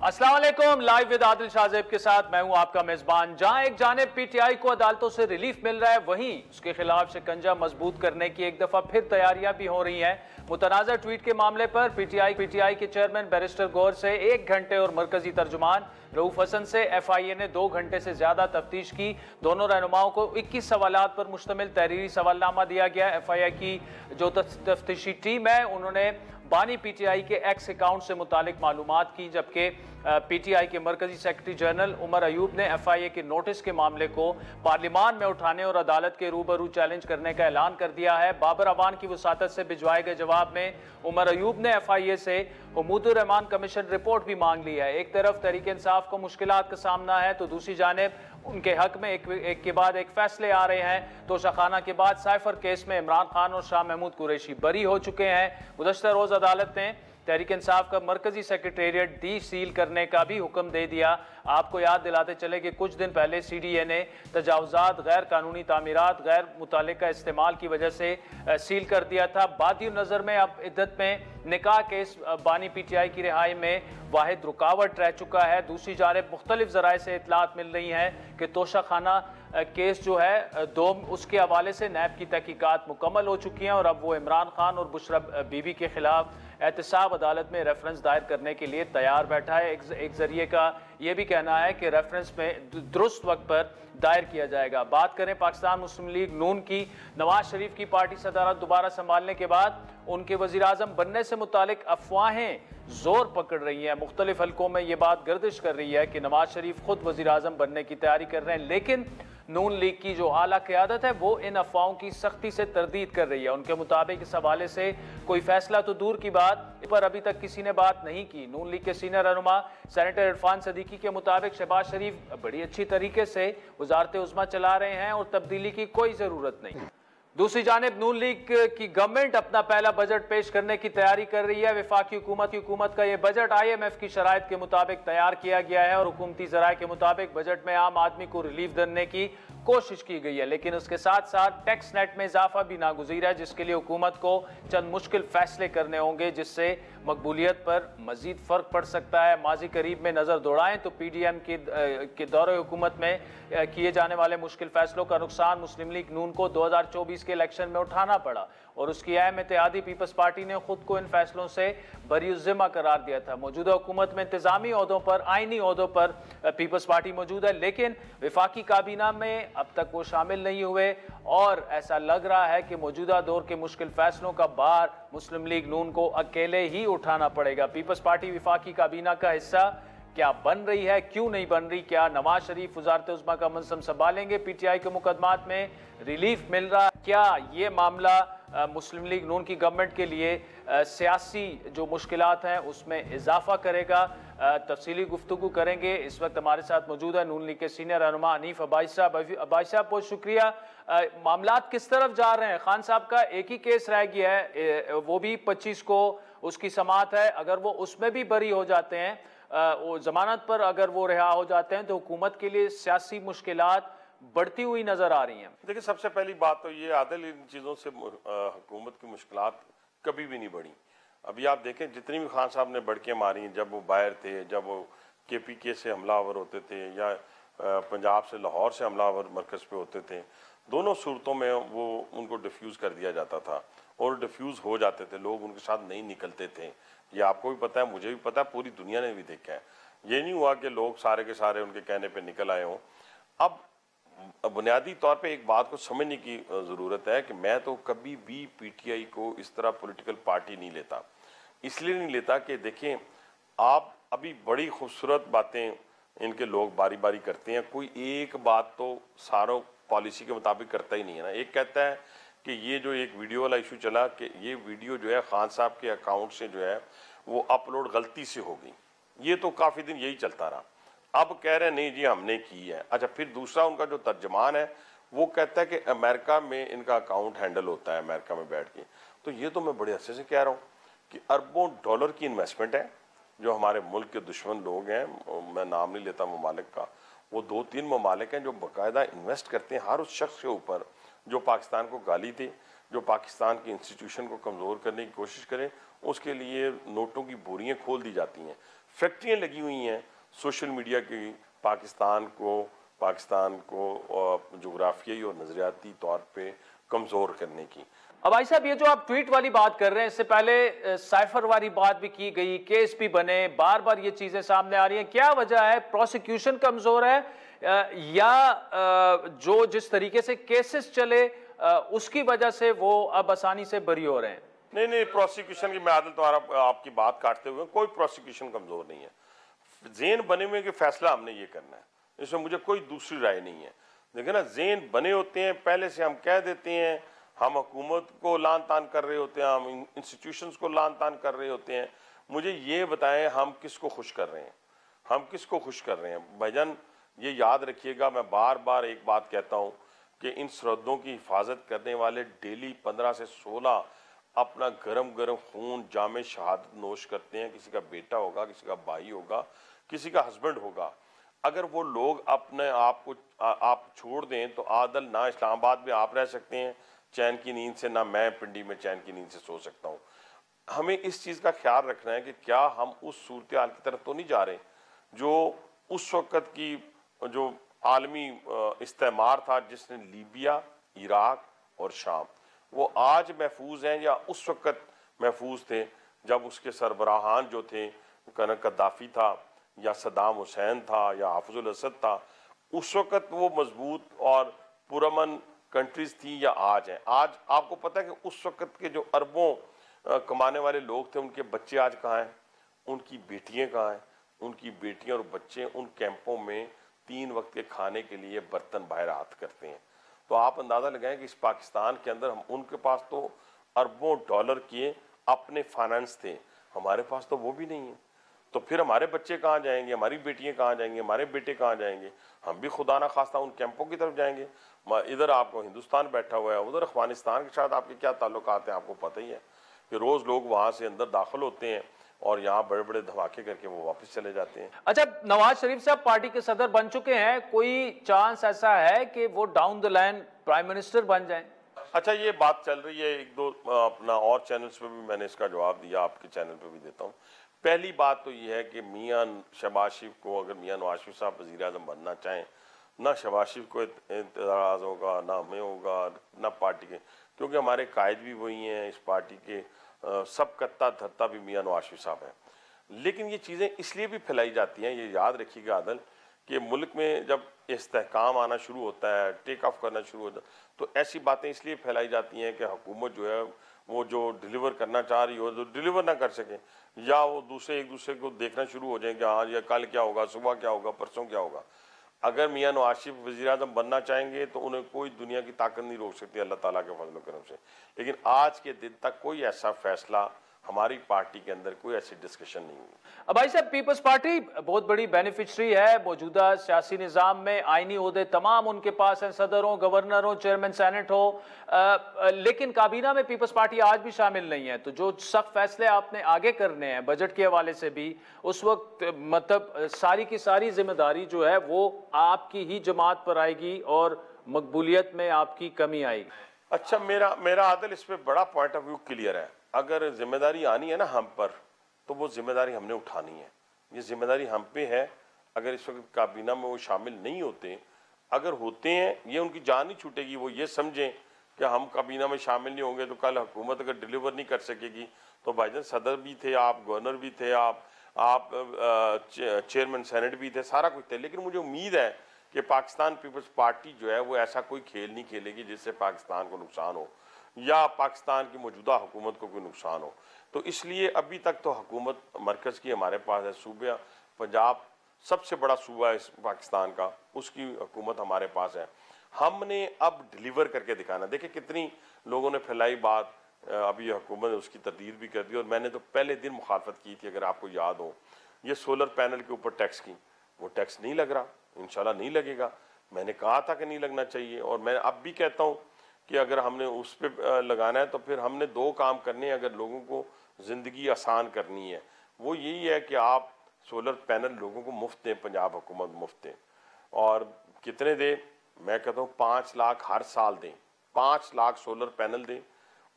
अस्सलाम वालेकुम। Live with Adil Shahzeb के साथ मैं हूं आपका मेजबान। जहां एक जानिब पीटीआई को अदालतों से रिलीफ मिल रहा है, वहीं उसके खिलाफ शिकंजा मजबूत करने की एक दफा फिर तैयारियां भी हो रही हैं। मुतनाज़ा ट्वीट के मामले पर पीटीआई के चेयरमैन बैरिस्टर गौर से 1 घंटे और मरकजी तर्जुमान रऊफ हसन से एफआईए ने 2 घंटे से ज्यादा तफ्तीश की। दोनों रहनुमाओं को 21 सवालात पर मुश्तमिल तहरीरी सवालनामा दिया गया। एफआईए की जो तफ्तीशी टीम है, उन्होंने बानी पीटीआई के एक्स अकाउंट से मुतालिक मालूमात की, जबकि पीटीआई के मरकजी सेक्रेटरी जनरल उमर अयूब ने एफआईए के नोटिस के मामले को पार्लिमान में उठाने और अदालत के रूबरू चैलेंज करने का ऐलान कर दिया है। बाबर अवान की वसातत से भिजवाए गए जवाब में उमर अयूब ने एफआईए से हुमूदुर रहमान कमीशन रिपोर्ट भी मांग ली है। एक तरफ तहरीक इंसाफ को मुश्किलात का सामना है, तो दूसरी जानिब उनके हक में एक के बाद एक फैसले आ रहे हैं। तोशाखाना के बाद साइफर केस में इमरान खान और शाह महमूद कुरैशी बरी हो चुके हैं। गुज़श्ता रोज अदालत ने तहरीक इंसाफ का मरकजी सेक्रेटेरिएट डी सील करने का भी हुक्म दे दिया। आपको याद दिलाते चले कि कुछ दिन पहले सीडीए ने तजावुजात, गैर कानूनी तामीरात, गैर मुतालिका इस्तेमाल की वजह से सील कर दिया था। बादी नज़र में अब इद्दत में निकाह केस बानी पीटीआई की रिहाई में वाहिद रुकावट रह चुका है। दूसरी जानिब मुख्तलिफ ज़राए से इतलात मिल रही हैं कि तोशाखाना केस जो है उसके हवाले से नैब की तहकीकात मुकम्मल हो चुकी हैं और अब वो इमरान खान और बुशरा बीबी के खिलाफ एहतसाब अदालत में रेफरेंस दायर करने के लिए तैयार बैठा है। एक जरिए का ये भी कहना है कि रेफरेंस में दुरुस्त वक्त पर दायर किया जाएगा। बात करें पाकिस्तान मुस्लिम लीग नून की, नवाज शरीफ की पार्टी सदारत दोबारा संभालने के बाद उनके वजीर आजम बनने से मुतालिक अफवाहें जोर पकड़ रही हैं। मुख्तलिफ हलकों में ये बात गर्दिश कर रही है कि नवाज शरीफ खुद वजीर आजम बनने की तैयारी कर रहे हैं, लेकिन नून लीग की जो आला क़यादत है वो इन अफवाहों की सख्ती से तरदीद कर रही है। उनके मुताबिक इस हवाले से कोई फैसला तो दूर की बात, इस पर अभी तक किसी ने बात नहीं की। नून लीग के सीनियर रहनुमा सेनेटर इरफान सदीकी के मुताबिक शहबाज शरीफ बड़ी अच्छी तरीके से वजारत उज़्मा चला रहे हैं और तब्दीली की कोई ज़रूरत नहीं। दूसरी जानिब नून लीग की गवर्नमेंट अपना पहला बजट पेश करने की तैयारी कर रही है। वफाकी हुकूमत का यह बजट IMF की शराइत के मुताबिक तैयार किया गया है और हुकूमती ज़राए के मुताबिक बजट में आम आदमी को रिलीफ देने की कोशिश की गई है, लेकिन उसके साथ साथ टैक्स नेट में इजाफा भी नागुज़ीर है, जिसके लिए हुकूमत को चंद मुश्किल फैसले करने होंगे, जिससे मकबूलियत पर मजीद फ़र्क पड़ सकता है। माजी करीब में नज़र दौड़ाएं तो PDM के दौरे हुकूमत में किए जाने वाले मुश्किल फैसलों का नुकसान मुस्लिम लीग नून को 2024 के इलेक्शन में उठाना पड़ा और उसकी अहम इत्तेहादी पीपल्स पार्टी ने खुद को इन फैसलों से बरीउज़्ज़िम्मा करार दिया था। मौजूदा हुकूमत में इंतजामी ओहदों पर, आइनी ओहदों पर पीपल्स पार्टी मौजूद है, लेकिन वफाकी काबीना में अब तक वो शामिल नहीं हुए और ऐसा लग रहा है कि मौजूदा दौर के मुश्किल फैसलों का भार मुस्लिम लीग नून को अकेले ही उठाना पड़ेगा। पीपल्स पार्टी वफाकी काबीना का हिस्सा क्या बन रही है, क्यों नहीं बन रही? क्या नवाज शरीफ वजारत उज़्मा का मनसब संभालेंगे? पीटीआई के मुकदमात में रिलीफ मिल रहा है, क्या ये मामला मुस्लिम लीग नून की गवर्नमेंट के लिए सियासी जो मुश्किलात हैं उसमें इजाफा करेगा? तफसीली गुफ्तगू करेंगे। इस वक्त हमारे साथ मौजूद है नून लीग के सीनियर रहनुमा हनीफ अब्बासी साहब। अब्बासी साहब बहुत शुक्रिया। मामलात किस तरफ जा रहे हैं? खान साहब का एक ही केस रह गया है, वो भी 25 को उसकी समाअत है। अगर वो उसमें भी बरी हो जाते हैं, वो जमानत पर अगर वो रिहा हो जाते हैं, तो हुकूमत के लिए सियासी मुश्किलात बढ़ती हुई नजर आ रही हैं। देखिए, सबसे पहली बात तो ये आदिल, इन चीज़ों से हुकूमत की मुश्किलात कभी भी नहीं बढ़ी। अभी आप देखें जितनी भी खान साहब ने बढ़के मारी, जब वो बाहर थे, जब वो KPK से हमलावर होते थे या पंजाब से लाहौर से हमलावर मरकज़ पे होते थे, दोनों सूरतों में वो उनको डिफ्यूज़ कर दिया जाता था और डिफ्यूज़ हो जाते थे, लोग उनके साथ नहीं निकलते थे। ये आपको भी पता है, मुझे भी पता है, पूरी दुनिया ने भी देखा है। ये नहीं हुआ कि लोग सारे के सारे उनके कहने पे निकल आए हों। अब बुनियादी तौर पे एक बात को समझने की ज़रूरत है कि मैं तो कभी भी PTI को इस तरह पॉलिटिकल पार्टी नहीं लेता। इसलिए नहीं लेता कि देखें, आप अभी बड़ी खूबसूरत बातें इनके लोग बारी बारी करते हैं, कोई एक बात तो सारों पॉलिसी के मुताबिक करता ही नहीं है ना। एक कहता है कि ये जो एक वीडियो वाला इशू चला कि ये वीडियो जो है खान साहब के अकाउंट से जो है वो अपलोड गलती से हो गई, ये तो काफ़ी दिन यही चलता रहा। अब कह रहे हैं नहीं जी हमने की है। अच्छा, फिर दूसरा उनका जो तर्जमान है वो कहता है कि अमेरिका में इनका अकाउंट हैंडल होता है, अमेरिका में बैठ के। तो ये तो मैं बड़े अरसे से कह रहा हूँ कि अरबों डॉलर की इन्वेस्टमेंट है जो हमारे मुल्क के दुश्मन लोग हैं, मैं नाम नहीं लेता ममालिक का, वो 2-3 ममालिक हैं जो बाकायदा इन्वेस्ट करते हैं हर उस शख्स के ऊपर जो पाकिस्तान को गाली दे, जो पाकिस्तान के इंस्टीट्यूशन को कमज़ोर करने की कोशिश करें, उसके लिए नोटों की बोरियां खोल दी जाती हैं, फैक्ट्रियां लगी हुई हैं सोशल मीडिया की पाकिस्तान को जोग्राफियाई और नज़रियाती तौर पे कमज़ोर करने की। अब भाई साहब, ये जो आप ट्वीट वाली बात कर रहे हैं, इससे पहले साइफर वाली बात भी की गई, केस भी बने, बार बार ये चीजें सामने आ रही हैं, क्या वजह है? प्रोसिक्यूशन कमजोर है या जो जिस तरीके से केसेस चले उसकी वजह से वो अब आसानी से बरी हो रहे हैं? नहीं, प्रोसिक्यूशन की मैं आदल तो आपकी बात काटते हुए, कोई प्रोसिक्यूशन कमजोर नहीं है। जेन बने हुए कि फैसला हमने ये करना है, इसमें मुझे कोई दूसरी राय नहीं है। देखिए ना, जेन बने होते हैं, पहले से हम कह देते हैं, हम हुकूमत को लान तान कर रहे होते हैं, हम इंस्टीट्यूशंस को लान तान कर रहे होते हैं। मुझे ये बताएं हम किसको खुश कर रहे हैं, हम किसको खुश कर रहे हैं? भाईजान ये याद रखिएगा, मैं बार बार एक बात कहता हूँ कि इन सरहदों की हिफाजत करने वाले डेली 15 से 16 अपना गरम गरम खून जामे शहादत नोश करते हैं। किसी का बेटा होगा, किसी का भाई होगा, किसी का हस्बैंड होगा। अगर वो लोग अपने आप को आप छोड़ दें तो आदल ना इस्लामाबाद में आप रह सकते हैं चैन की नींद से, ना मैं पिंडी में चैन की नींद से सो सकता हूँ। हमें इस चीज़ का ख्याल रखना है कि क्या हम उस सूरत हाल की तरफ तो नहीं जा रहे जो उस वक़्त की जो आलमी इस्तेमार था, जिसने लीबिया, इराक और शाम, वो आज महफूज हैं या उस वक़्त महफूज थे जब उसके सरबराहान जो थे, कद्दाफी था या सद्दाम हुसैन था या हाफिजुल असद था, उस वक़्त वो मजबूत और पुरअमन कंट्रीज थी या आज हैं? आज आपको पता है कि उस वक़्त के जो अरबों कमाने वाले लोग थे, उनके बच्चे आज कहाँ हैं, उनकी बेटियाँ कहाँ हैं? उनकी बेटियाँ और बच्चे उन कैंपों में 3 वक्त के खाने के लिए बर्तन बाहर हाथ करते हैं। तो आप अंदाज़ा लगाएं कि इस पाकिस्तान के अंदर हम, उनके पास तो अरबों डॉलर के अपने फाइनेंस थे, हमारे पास तो वो भी नहीं है। तो फिर हमारे बच्चे कहाँ जाएंगे, हमारी बेटियां कहाँ जाएंगी, हमारे बेटे कहाँ जाएंगे? हम भी खुदा ना खास्ता उन कैंपों की तरफ जाएंगे। इधर आपको हिंदुस्तान बैठा हुआ है, उधर अफगानिस्तान के साथ आपके क्या ताल्लुकात हैं, आपको पता ही है कि रोज़ लोग वहाँ से अंदर दाखिल होते हैं और यहाँ बड़े बड़े धमाके करके वो वापस चले जाते हैं। अच्छा, नवाज शरीफ साहब पार्टी के सदर बन चुके हैं, कोई चांस ऐसा है कि वो down the line prime minister बन जाएं? अच्छा, ये बात चल रही है, एक दो अपना और चैनल्स पे भी मैंने इसका जवाब दिया, आपके चैनल पे भी देता हूँ। पहली बात तो ये है कि मियां शहबाज शरीफ को, अगर मियां नवाज शरीफ साहब वज़ीर आज़म बनना चाहें, ना शहबाज शरीफ को एतराज़ होगा, ना हमें होगा, ना पार्टी के, क्योंकि हमारे कायद भी वही हैं, इस पार्टी के सब कत्ता धत्ता भी मियां नवाज शरीफ साहब हैं। लेकिन ये चीज़ें इसलिए भी फैलाई जाती हैं, ये याद रखिएगा आदल, कि मुल्क में जब इस्तेहकाम आना शुरू होता है, टेक ऑफ करना शुरू होता है, तो ऐसी बातें इसलिए फैलाई जाती हैं कि हुकूमत जो है वो जो डिलीवर करना चाह रही हो तो डिलीवर ना कर सके, या वो एक दूसरे को देखना शुरू हो जाए कि हाँ ये कल क्या होगा, सुबह क्या होगा, परसों क्या होगा। अगर मियां नवाज शरीफ वज़ीर आज़म बनना चाहेंगे तो उन्हें कोई दुनिया की ताकत नहीं रोक सकती अल्लाह ताला के फजल करम से। लेकिन आज के दिन तक कोई ऐसा फैसला हमारी पार्टी के अंदर, कोई ऐसी डिस्कशन नहीं हुई। अब भाई साहब, पीपल्स पार्टी बहुत बड़ी बेनिफिशरी है मौजूदा सियासी निज़ाम में, आईनी ओहदे तमाम उनके पास हैं, सदर हो, गवर्नर हो, चेयरमैन सेनेट हो, लेकिन काबीना में पीपल्स पार्टी आज भी शामिल नहीं है। तो जो सख्त फैसले आपने आगे करने हैं बजट के हवाले से भी, उस वक्त मतलब सारी की सारी जिम्मेदारी जो है वो आपकी ही जमात पर आएगी और मकबूलियत में आपकी कमी आएगी। अच्छा, मेरा आदल इस पर बड़ा पॉइंट ऑफ व्यू क्लियर है। अगर जिम्मेदारी आनी है ना हम पर, तो वो जिम्मेदारी हमने उठानी है, ये जिम्मेदारी हम पे है। अगर इस वक्त काबीना में वो शामिल नहीं होते, अगर होते हैं, ये उनकी जान नहीं छूटेगी। वो ये समझें कि हम काबीना में शामिल नहीं होंगे तो कल हुकूमत अगर डिलीवर नहीं कर सकेगी। तो भाईजान सदर भी थे आप, गवर्नर भी थे आप चेयरमैन सेनेट भी थे, सारा कुछ थे। लेकिन मुझे उम्मीद है कि पाकिस्तान पीपल्स पार्टी जो है वो ऐसा कोई खेल नहीं खेलेगी जिससे पाकिस्तान को नुकसान हो या पाकिस्तान की मौजूदा हुकूमत को कोई नुकसान हो। तो इसलिए अभी तक तो हुकूमत मरकज़ की हमारे पास है, सूबे पंजाब सबसे बड़ा सूबा है इस पाकिस्तान का, उसकी हुकूमत हमारे पास है। हमने अब डिलीवर करके दिखाना। देखिए कितनी लोगों ने फैलाई बात, अभी हुकूमत ने उसकी तरदीद भी कर दी और मैंने तो पहले दिन मुखालफत की थी, अगर आपको याद हो। ये सोलर पैनल के ऊपर टैक्स की, वो टैक्स नहीं लग रहा, इंशाल्लाह नहीं लगेगा। मैंने कहा था कि नहीं लगना चाहिए और मैं अब भी कहता हूँ कि अगर हमने उस पर लगाना है तो फिर हमने 2 काम करने हैं। अगर लोगों को ज़िंदगी आसान करनी है, वो यही है कि आप सोलर पैनल लोगों को मुफ्त दें, पंजाब हुकूमत मुफ्त दें। और कितने दें? मैं कहता हूँ 5 लाख हर साल दें, 5 लाख सोलर पैनल दें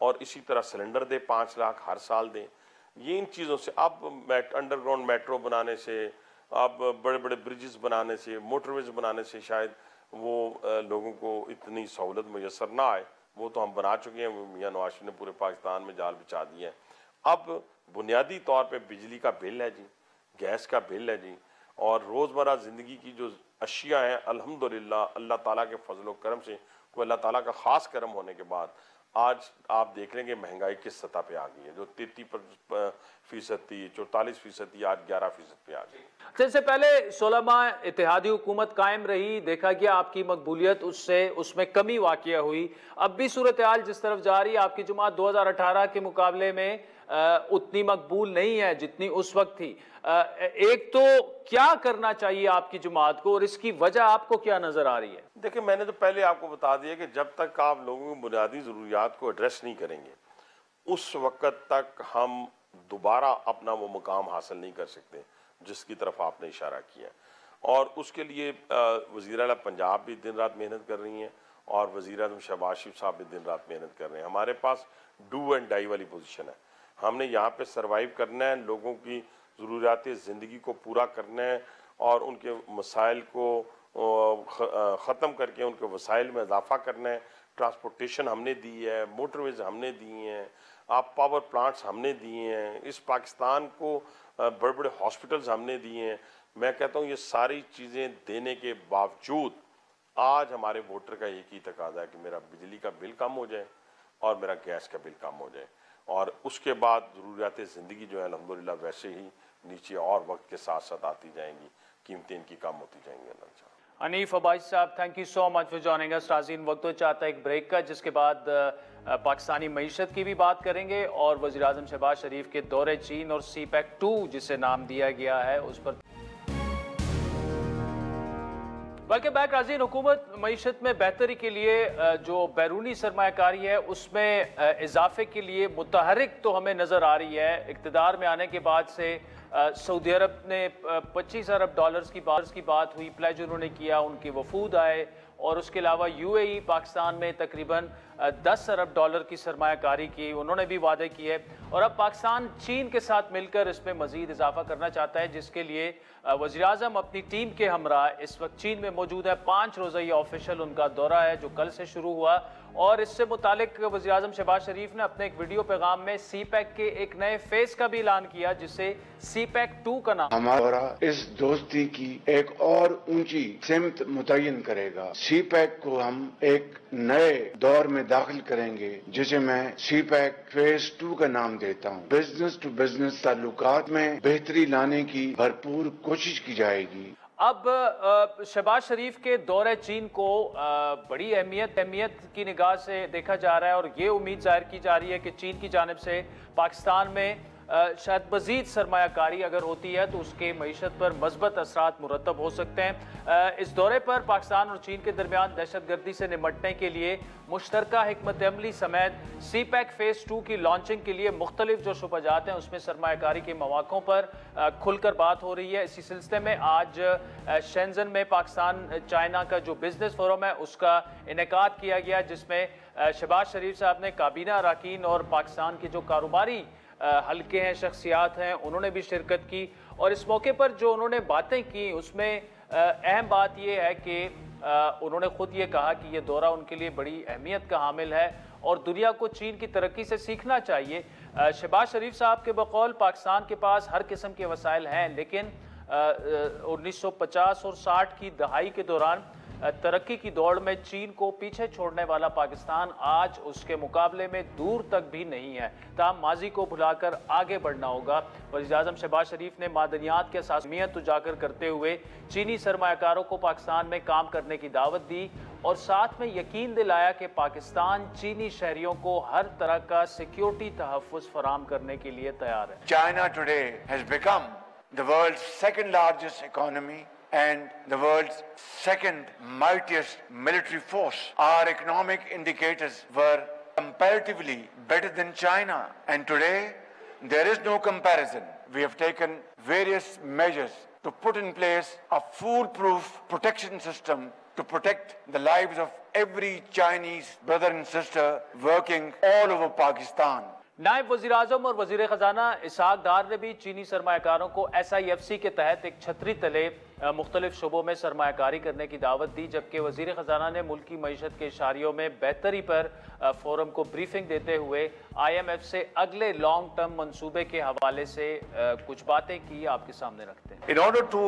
और इसी तरह सिलेंडर दे 5 लाख हर साल दें। ये इन चीज़ों से, अब अंडरग्राउंड मेट्रो बनाने से, अब बड़े बड़े ब्रिजेस बनाने से, मोटरवेज बनाने से शायद वो लोगों को इतनी सहूलत मुयसर ना आए। वो तो हम बना चुके हैं, मियां नवाज शरीफ ने पूरे पाकिस्तान में जाल बिछा दिए हैं। अब बुनियादी तौर पे बिजली का बिल है जी, गैस का बिल है जी, और रोज़मर्रा ज़िंदगी की जो अशिया हैं, अल्हम्दुलिल्लाह अल्लाह ताला के फजल करम से, कोई अल्लाह ताला का ख़ास करम होने के बाद आज आप देख लेंगे महंगाई किस सतह पे आ गई है। जो 33% थी, 44% थी, आज 11% पे आ गई। इससे पहले 16 माह इत्तेहादी हुकूमत कायम रही, देखा गया आपकी मकबूलियत उसमें कमी वाक़या हुई। अब भी सूरत हाल जिस तरफ जा रही है, आपकी जमात 2018 के मुकाबले में उतनी मकबूल नहीं है जितनी उस वक्त थी। एक तो क्या करना चाहिए आपकी जमात को और इसकी वजह आपको क्या नजर आ रही है? देखिए, मैंने तो पहले आपको बता दिया कि जब तक आप लोगों की बुनियादी ज़रूरियात को एड्रेस नहीं करेंगे, उस वक़्त तक हम दोबारा अपना वो मुकाम हासिल नहीं कर सकते जिसकी तरफ आपने इशारा किया। और उसके लिए वज़ीर आला पंजाब भी दिन रात मेहनत कर रही हैं और वज़ीर आज़म शहबाज शरीफ साहब भी दिन रात मेहनत कर रहे हैं। हमारे पास डू एंड डाई वाली पोजीशन है। हमने यहाँ पे सर्वाइव करना है, लोगों की ज़रूरियात ज़िंदगी को पूरा करना है और उनके मसाइल को ख़त्म करके उनके वसाइल में इजाफा करना है। ट्रांसपोर्टेशन हमने दी है, मोटरवेज हमने दी हैं, आप पावर प्लांट्स हमने दिए हैं, इस पाकिस्तान को बड़े बड़े हॉस्पिटल्स हमने दिए हैं। मैं कहता हूँ ये सारी चीज़ें देने के बावजूद आज हमारे वोटर का एक ही तकाजा है कि मेरा बिजली का बिल कम हो जाए और मेरा गैस का बिल कम हो जाए, और उसके बाद ज़रूरियात ज़िंदगी जो है अल्हम्दुलिल्लाह वैसे ही नीचे और वक्त के साथ साथ आती जाएंगी, कीमतें इनकी कम होती जाएंगी। हनीफ अब्बासी साहब, thank you so much for joining अस। नाज़रीन, वक्त हो चाहता है एक ब्रेक का, जिसके बाद पाकिस्तानी मईशत की भी बात करेंगे और वज़ीर आज़म शहबाज शरीफ के दौरे चीन और CPEC 2 जिसे नाम दिया गया है उस पर। वेलकम बैक नाज़रीन। हुकूमत मईशत में बेहतरी के लिए जो बैरूनी सरमायाकारी है उसमें इजाफे के लिए मुतहरिक तो हमें नज़र आ रही है। इक़्तिदार में आने के बाद से सऊदी अरब ने 25 अरब डॉलर्स की बात हुई, प्लेज उन्होंने किया, उनके वफूद आए, और उसके अलावा UAE पाकिस्तान में तकरीबन 10 अरब डॉलर की सरमायाकारी की उन्होंने भी वादे किए। और अब पाकिस्तान चीन के साथ मिलकर इसमें मज़ीद इजाफा करना चाहता है, जिसके लिए वज़ीर आज़म अपनी टीम के हमरा इस वक्त चीन में मौजूद है। 5 रोज़ा ऑफिशियल उनका दौरा है जो कल से शुरू हुआ, और इससे मुतालिक वज़ीर आज़म शहबाज शरीफ ने अपने एक वीडियो पैगाम में CPEC के एक नए फेस का भी ऐलान किया जिसे CPEC 2 का नाम। हमारा इस दोस्ती की एक और ऊंची सिमत मुतय्यन करेगा। CPEC को हम एक नए दौर में दाखिल करेंगे जिसे मैं CPEC फेज 2 का नाम देता हूँ। बिजनेस टू बिजनेस ताल्लुकात में बेहतरी लाने की भरपूर कोशिश की जाएगी। अब शहबाज शरीफ के दौरे चीन को बड़ी अहमियत की निगाह से देखा जा रहा है, और ये उम्मीद जाहिर की जा रही है कि चीन की जानिब से पाकिस्तान में शायद मज़ीद सरमायाकारी अगर होती है तो उसके मईशत पर मस्बत असरात मुरतब हो सकते हैं। इस दौरे पर पाकिस्तान और चीन के दरमियान दहशतगर्दी से निपटने के लिए मुश्तरका हिकमत अमली समेत CPEC फेज 2 की लॉन्चिंग के लिए मुख्तलिफ जो शुबजात हैं उसमें सरमायाकारी के मौक़ों पर खुलकर बात हो रही है। इसी सिलसिले में आज शेंजन में पाकिस्तान चाइना का जो बिजनेस फोरम है उसका इनेकाद किया गया, जिसमें शहबाज शरीफ साहब ने काबीना अरकान और पाकिस्तान के जो कारोबारी हल्के हैं, शख्सियात हैं, उन्होंने भी शिरकत की। और इस मौके पर जो उन्होंने बातें की उसमें अहम बात यह है कि उन्होंने खुद ये कहा कि ये दौरा उनके लिए बड़ी अहमियत का हामिल है और दुनिया को चीन की तरक्की से सीखना चाहिए। शहबाज शरीफ साहब के बकौल पाकिस्तान के पास हर किस्म के वसाइल हैं, लेकिन 1950 और 60 की दहाई के दौरान तरक्की की दौड़ में चीन को पीछे छोड़ने वाला पाकिस्तान आज उसके मुकाबले में दूर तक भी नहीं है। ताहम माजी को भुलाकर आगे बढ़ना होगा। वज़ीर आज़म शहबाज शरीफ ने मादनियात के अहमियत उजागर करते हुए चीनी सरमायाकारों को पाकिस्तान में काम करने की दावत दी और साथ में यकीन दिलाया कि पाकिस्तान चीनी शहरियों को हर तरह का सिक्योरिटी तहफ़्फ़ुज़ फराहम करने के लिए तैयार है। China today has become the world's second largest economy and the world's second mightiest military force. Our economic indicators were comparatively better than China, and today there is no comparison. We have taken various measures to put in place a foolproof protection system to protect the lives of every Chinese brother and sister working all over Pakistan. नायब वजीर आजम और वजीर खजाना इसहाक डार ने भी चीनी सरमायाकारों को SIFC के तहत एक छतरी तले मुख्तलिफ शुबों में सरमायाकारी करने की दावत दी, जबकि वजीर खजाना ने मुल्क की मईशत के इशारियों में बेहतरी पर फोरम को ब्रीफिंग देते हुए IMF से अगले लॉन्ग टर्म मंसूबे के हवाले से कुछ बातें की, आपके सामने रखते हैं। In order to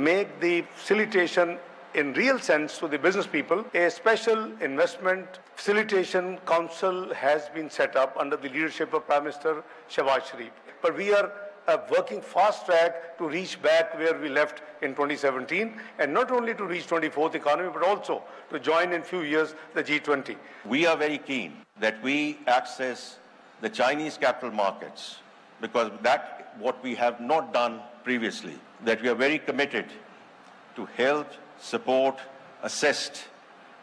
make the facilitation in real sense to the business people, a special investment facilitation council has been set up under the leadership of Prime Minister Shehbaz Sharif. But we are working fast track to reach back where we left in 2017, and not only to reach 24th economy, but also to join in few years the G20. We are very keen that we access the Chinese capital markets, because that what we have not done previously, that we are very committed to help, support, assist